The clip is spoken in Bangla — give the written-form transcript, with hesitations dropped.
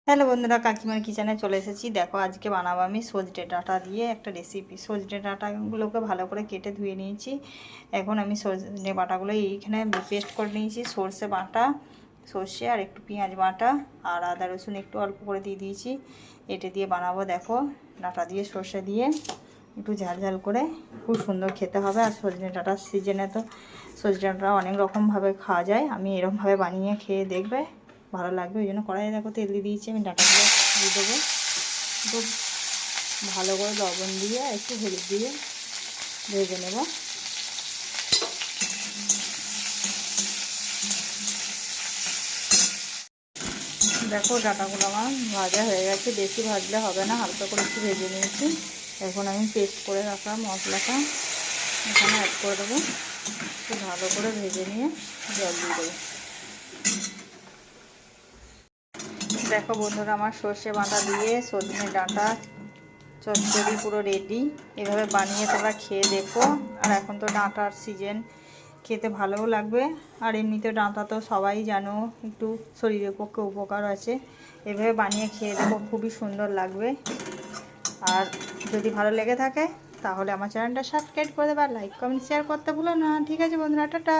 হ্যালো বন্ধুরা, কাকিমার কিচেনে চলে এসেছি। দেখো আজকে বানাবো আমি সজনে ডাঁটা দিয়ে একটা রেসিপি। সজনে ডাঁটাগুলোকে ভালো করে কেটে ধুয়ে নিয়েছি। এখন আমি সজনে বাটাগুলো এইখানে পেস্ট করে নিয়েছি। সর্ষে বাটা, সর্ষে আর একটু পেঁয়াজ বাটা আর আদা রসুন একটু অল্প করে দিয়ে দিয়েছি। এটা দিয়ে বানাবো। দেখো ডাঁটা দিয়ে সর্ষে দিয়ে একটু ঝাল ঝাল করে, খুব সুন্দর খেতে হবে। আর সজনে ডাঁটার সিজনে তো সজনে ডাঁটা অনেক রকমভাবে খাওয়া যায়। আমি এরকমভাবে বানিয়ে খেয়ে দেখবে, ভালো লাগবে। ওই জন্য কড়াইয়ে দেখো তেল দিয়ে দিয়েছি। আমি ডাঁটাগুলো দিয়ে দেবো। একটু ভালো করে লবণ দিয়ে একটু হলুদ দিয়ে ভেজে নেব। দেখো ডাঁটাগুলো আমার ভাজা হয়ে গেছে, বেশি ভাজলে হবে না, হালকা করে একটু ভেজে নিয়েছি। এখন আমি পেস্ট করে রাখা মশলাটা এখানে অ্যাড করে দেবো। একটু ভালো করে ভেজে নিয়ে জল দিয়ে দেবো। দেখো বন্ধুরা, আমার সর্ষে বাটা দিয়ে সজনে ডাঁটা চচ্চড়ি পুরো রেডি। এভাবে বানিয়ে তোমরা খেয়ে দেখো। আর এখন তো ডাঁটার সিজন, খেতে ভালোও লাগবে। আর এমনিতে ডাঁটা তো সবাই জানো একটু শরীরের পক্ষে উপকার আছে। এভাবে বানিয়ে খেয়ে দেখো, খুবই সুন্দর লাগবে। আর যদি ভালো লেগে থাকে তাহলে আমার চ্যানেলটা সাবস্ক্রাইব করে দেবে, আর লাইক কমেন্ট শেয়ার করতে ভুলো না। ঠিক আছে বন্ধুরা, টাটা।